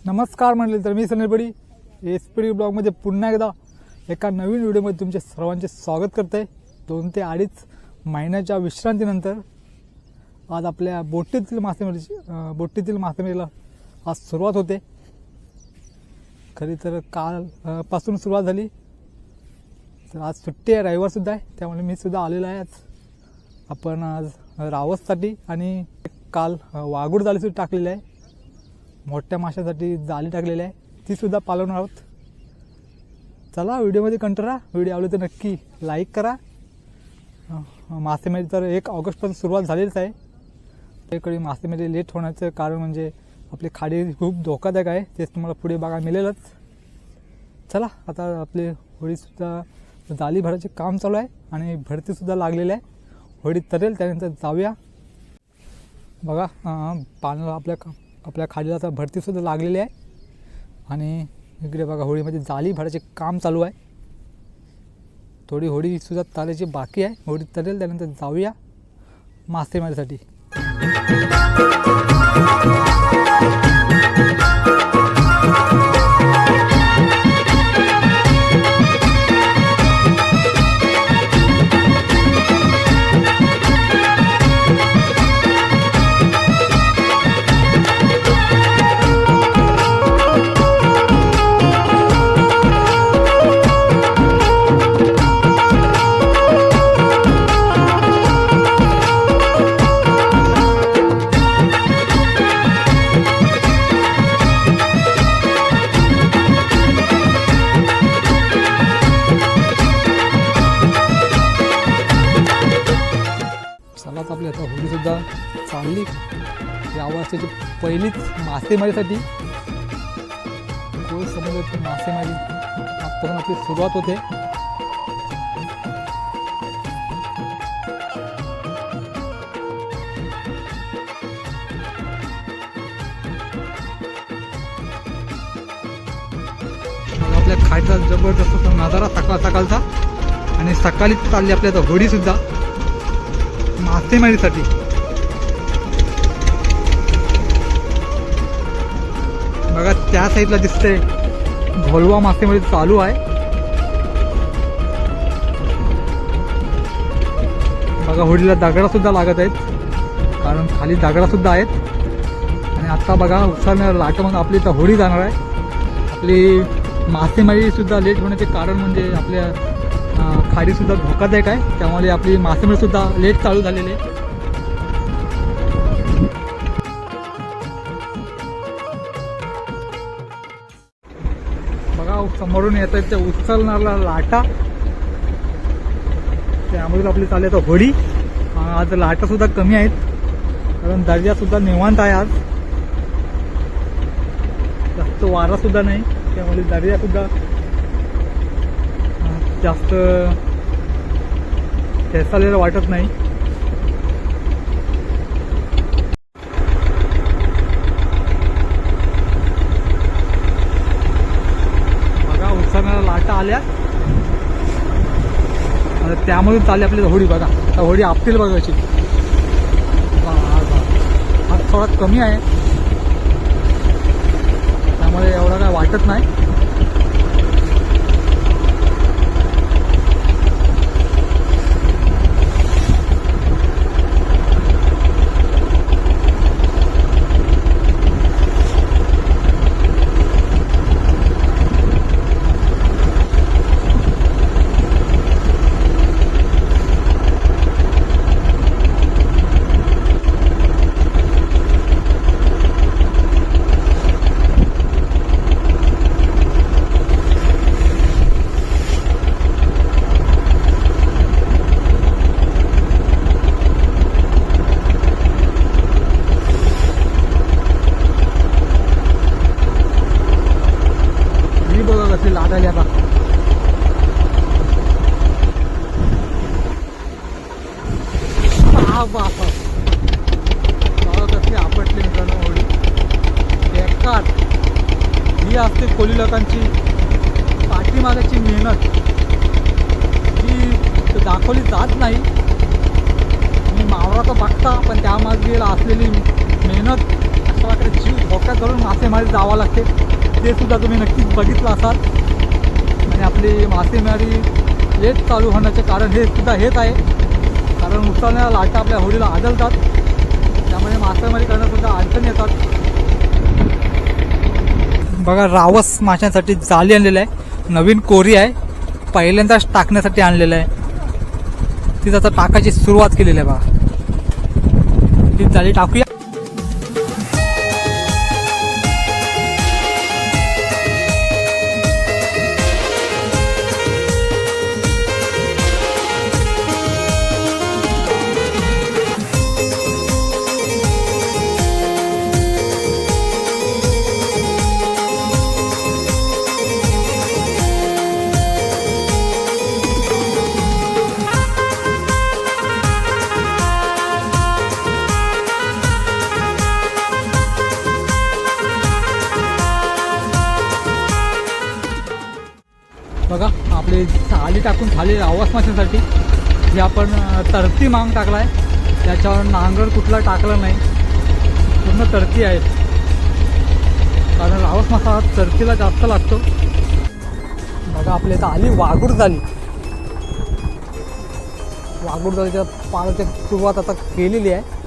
नमस्कार म्हणले तर मी सनील एसपीडी ब्लॉगमध्ये पुन्हा एकदा एका नवीन व्हिडिओमध्ये तुमचे सर्वांचे स्वागत करते. 2 ते 2.5 महिन्याच्या विश्रांतीनंतर आज आपल्या बोटीतील मासेमारीला आज सुरुवात होते. खरी तर काल पासून सुरुवात झाली, तर आज सुट्टी आहे, रविवारसुद्धा आहे, त्यामुळे मी सुद्धा आलेलो आहे. आज आपण आज रावससाठी आणि काल वाघूड जाळीसुद्धा टाकलेली आहे, मोठ्या माशासाठी जाळी टाकलेली आहे, ती सुद्धा पालवणार आहोत. चला व्हिडिओमध्ये कंटिन्यू राहा. व्हिडिओ आवडले तर नक्की लाईक करा. मासेमारी तर 1 ऑगस्टपासून सुरुवात झालीच आहे. त्याकडे मासेमारी लेट होण्याचं कारण म्हणजे आपली खाडी खूप धोकादायक आहे, तेच तुम्हाला पुढे बघायला मिळेलच. चला आता आपले होडीसुद्धा जाळी भरायचे काम चालू आहे आणि भरतीसुद्धा लागलेली आहे. होडी तरेल त्यानंतर जाऊया. बघा पाण्याला आपल्या खाडीला आता भरतीसुद्धा लागलेली आहे आणि इकडे बघा होडीमध्ये जाळी भरायचे काम चालू आहे. थोडी होडीसुद्धा तारायची बाकी आहे. होडी तरेल त्यानंतर जाऊया मासेमारीसाठी. आपली आता होडीसुद्धा चालली या वर्षाची पहिलीच मासेमारीसाठी. कोळ समुद्राची मासेमारी आजपासून आपली सुरुवात होते. आपल्या खायचा जबरदस्त नजारा सकाळचा आणि सकाळीच चालली आपली आता होडीसुद्धा मासेमारीसाठी. बघा त्या साईडला दिसते घोलवा मासेमारी चालू आहे. बघा होडीला दगडा सुद्धा लागत आहेत, कारण खाली दगडा सुद्धा आहेत. आणि आता बघा उचलणार लाटामध्ये आपली तर होडी जाणार आहे. आपली मासेमारी सुद्धा लेट होण्याचे कारण म्हणजे आपल्या खाडीसुद्धा धोकादायक आहे, त्यामुळे आपली मासेमारीसुद्धा लेट चालू झालेली आहे. बघा समोरून येत आहेत त्या उचलणारा लाटा, त्यामुळे आपली चालली आता होडी. आज लाटासुद्धा कमी आहेत, कारण दर्जासुद्धा निवांत आहे. आज जास्त वारासुद्धा नाही, त्यामुळे दर्जासुद्धा जास्त ठेसालेलं वाटत नाही. बघा उचलणाऱ्या लाटा आल्या, त्यामधून चालली आपली होडी. बघा आता होडी आपतील बघा अशी. हा थोडा कमी आहे, त्यामुळे एवढा काय वाटत नाही. लाट आली आता. कसली आपटली मित्रांनो होडी. बेकार ही असते कोली लोकांची पाठीमागाची मेहनत, जी दाखवली जात नाही. मी मावरा तर बघता, पण त्यामागे असलेली मेहनत समुद्राकडे जीव धोका करून मासेमारी जावं लागते, ते सुद्धा तुम्ही नक्कीच बघितलं असाल. आणि आपली मासेमारी लेट चालू होण्याचे कारण हे सुद्धा हेच आहे, कारण उसळणाऱ्या लाटा आपल्या होडीला आदळतात, त्यामुळे मासेमारी करण्यासुद्धा अडचणी येतात. बघा रावस माशांसाठी जाळी आणलेलं आहे, नवीन कोरी आहे, पहिल्यांदाच टाकण्यासाठी आणलेलं आहे. तीच आता टाकायची सुरुवात केलेली आहे बघा. ती जाळी टाकूया. बघा आपली जाळी टाकून झाली रावस माशांसाठी. जे आपण तरती मांग टाकला आहे, त्याच्यावर नांगर कुठला टाकला नाही, पूर्ण तरती आहे, कारण रावस मासा हा तरतीला जास्त लागतो. बघा आपल्या इथं आली वाघूर झाली. वाघूर झालीच्या पाण्याची सुरुवात आता केलेली आहे.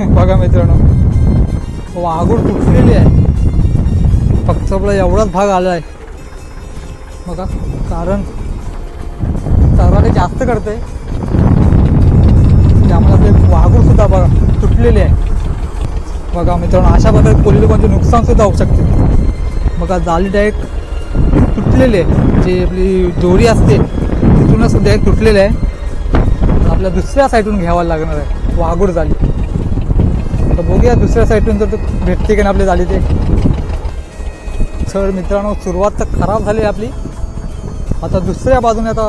बघा मित्रांनो, वाघूर तुटलेली आहे, फक्त आपला एवढाच भाग आला आहे बघा, कारण चराटे जास्त करते, त्यामुळे आपले वाघूर सुद्धा बघा तुटलेले आहे. बघा मित्रांनो, अशा प्रकारे कोल्ही लोकांचे नुकसान सुद्धा होऊ शकते. बघा जाळी डायरेक्ट तुटलेली आहे, जी आपली दोरी असते तिथूनच डायरेक्ट तुटलेली आहे. आपल्या दुसऱ्या साईडून घ्यावं लागणार आहे वाघूर जाळी. तर बघूया दुसऱ्या साईडून जर भेटते की नाही आपली झाली ते. तर मित्रांनो, सुरुवात तर खराब झाली आहे आपली. आता दुसऱ्या बाजूने आता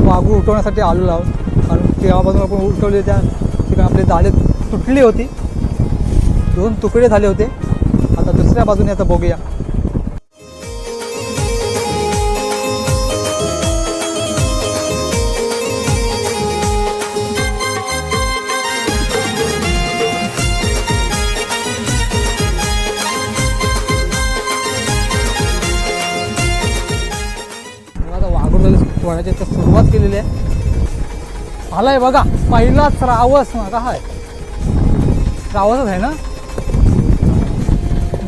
वाघूर उठवण्यासाठी आलेलो आहोत, कारण त्या बाजूने आपण उठवले त्या ठिकाणी आपली जाळी तुटली होती, 2 तुकडे झाले होते. आता दुसऱ्या बाजूने आता बघूया. वळायची तर सुरुवात केलेली आहे. आलाय बघा पहिलाच रावस. का आहे रावसच आहे ना,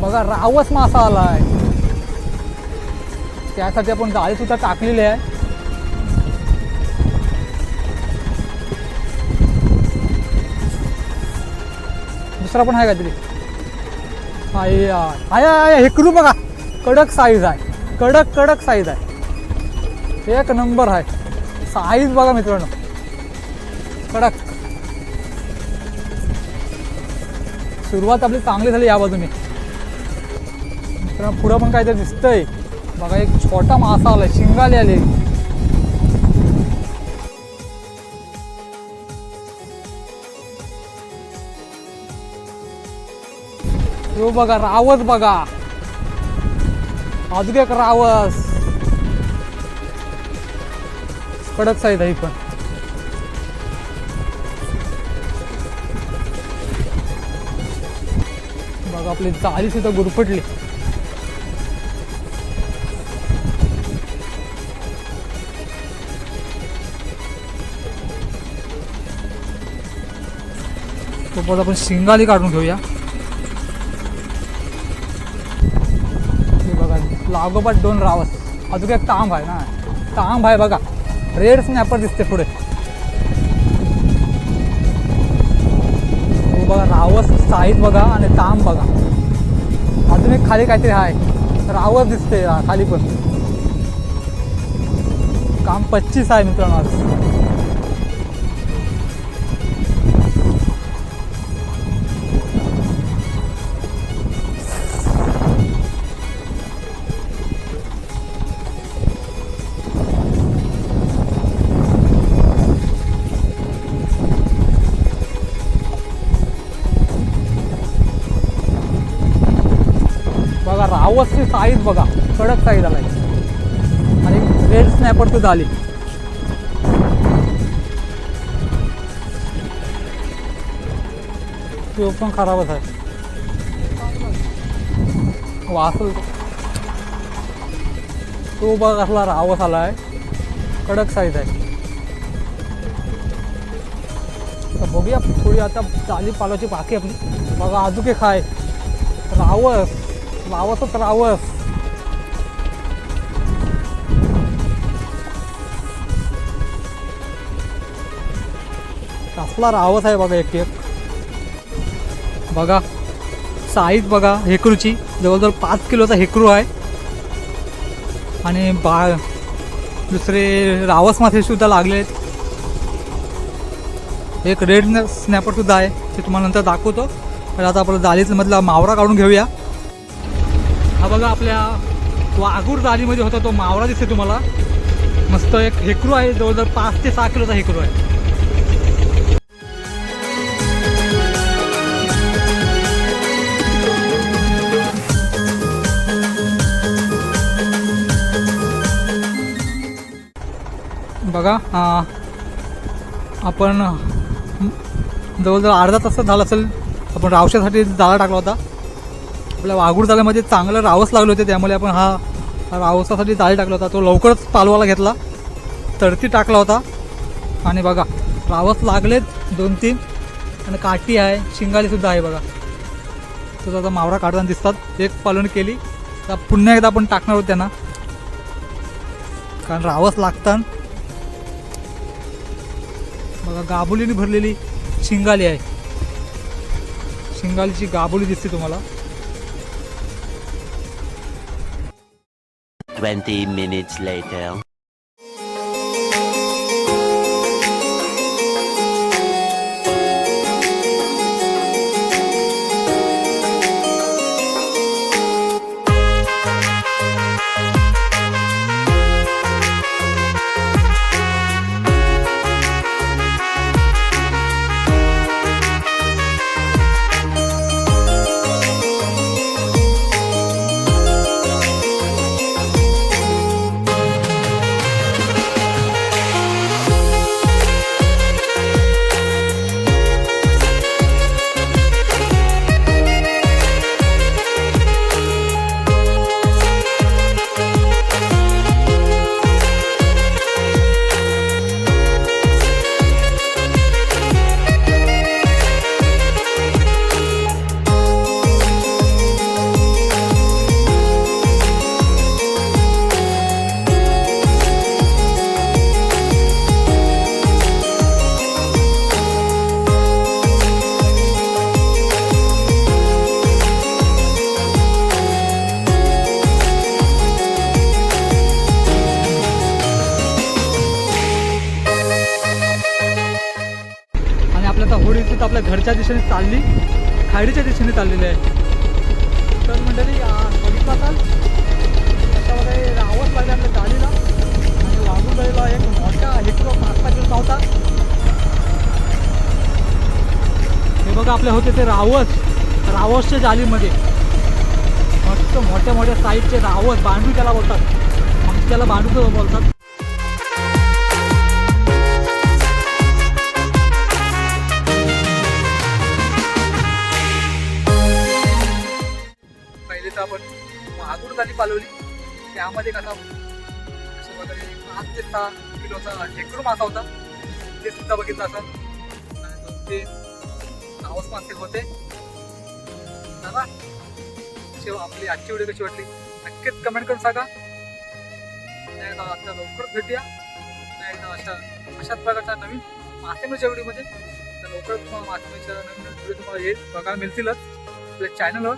बघा रावस मासा आलाय. त्यासाठी आपण जाळी सुद्धा टाकलेली आहे. दुसरा पण आहे काहीतरी. आहे हे करू बघा, कडक साईज आहे, कडक साईज आहे, एक नंबर आहे साईज. बघा मित्रांनो, कडक. सुरुवात आपली चांगली झाली या बाजूने. मित्रांनो पुढं पण काहीतरी दिसतंय बघा, एक छोटा मासा आलाय, शिंगाले आले. तो बघा रावस, बघा अजून एक रावस, कडक साईज आहे पण. बघा आपली जाळी सुद्धा गुरफटली. तोपर्यंत आपण शिंगाली काढून घेऊया. बघा लागोपाठ 2 रावस, अजून एक तांब आहे ना, तांब आहे बघा, रेड स्नॅपर दिसते पुढे. बघा रावस साईज बघा आणि तांब बघा. अजून एक खाली काहीतरी आहे, रावस दिसते खाली पण. काम 25 आहे मित्रांनो आज. साईज बघा, कडक साईज आलाय आणि रेड स्नॅपर सुद्धा आली. तो पण खराबच आहे, वासल तो बघ असला रावस आला आहे, कडक साईज आहे. तर बघूया थोडी आता जाली पालाची बाकी आपली. बघा अजून एक आहे रावस, रावसच रावस. कसला रावस आहे बघा, एक एक बघा साईज बघा. हेकरूची जवळजवळ 5 किलोचा हेकरू आहे. आणि दुसरे रावस मासे सुद्धा लागले आहेत. एक रेड स्नॅपर सुद्धा आहे, ते तुम्हाला नंतर दाखवतो. तर आता आपला जाळीमधला मावरा काढून घेऊया. हा बघा आपल्या वाघूर जाळीमध्ये होता तो मावरा दिसते तुम्हाला. मस्त एक हेकरू आहे, जवळजवळ 5 ते 6 किलोचा हेकरू आहे. बघा आपण जवळजवळ अर्धा तास झाला असेल आपण रावशासाठी जाळा टाकला होता. आपल्या वाघूर जाळ्यामध्ये चांगलं रावस लागले होते, त्यामुळे आपण हा रावसासाठी जाळी टाकला होता. तो लवकरच पालवाला घेतला, तडती टाकला होता. आणि बघा रावस लागलेत 2-3 आणि काठी आहे, शिंगालीसुद्धा आहे बघा. तो आता मावरा काढताना दिसतात. एक पालवणी केली तर पुन्हा एकदा आपण टाकणार आहोत त्यांना, कारण रावस लागतात. बघा गाबुलीने भरलेली शिंगाली आहे, शिंगालीची गाबुली दिसते तुम्हाला. 20 minutes later. होडीच आपल्या घरच्या दिशेने चालली, खाडीच्या दिशेने चाललेली आहे. तर मंडळी बघितलं असाल त्याच्यामध्ये रावस लागले आपल्या जाळीला. आणि वाघूर जाळीला एक मोठा हेक्रो 5-6 किलोचा होता. हे बघा आपले होते ते रावसच्या जाळीमध्ये मस्त मोठ्या मोठ्या साईजचे रावस, बांडू त्याला बोलतात, मग त्याला बांडू बोलतात. आपण वाघूर जाळी पालवली, त्यामध्ये कसा असं वगैरे 5 ते 6 किलोचा हेकरू मासा होता, ते सुद्धा बघितलं असाल. आणि 2-3 रावस मासे होते. चला आपली आजची व्हिडिओ कशी वाटली नक्कीच कमेंट करून सांगा. आता लवकरच भेटूया अशाच प्रकारच्या नवीन मासेमारीच्या व्हिडिओमध्ये. तर लवकरच तुम्हाला मासेमारीच्या नवीन व्हिडिओ तुम्हाला येईल बघायला मिळतीलच आपल्या चॅनलवर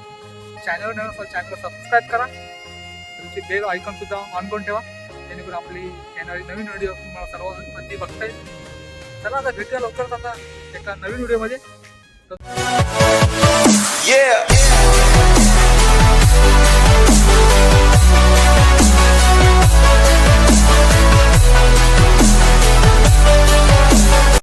नवीन चॅनलला सबस्क्राईब करा. तुमची बेल आयकॉन सुद्धा ऑन करून ठेवा, जेणेकरून आपली येणारी नवीन व्हिडिओ तुम्हाला सर्वात आधी बघता येईल. चला आता भेटूया लवकरच आता एका नवीन व्हिडिओमध्ये.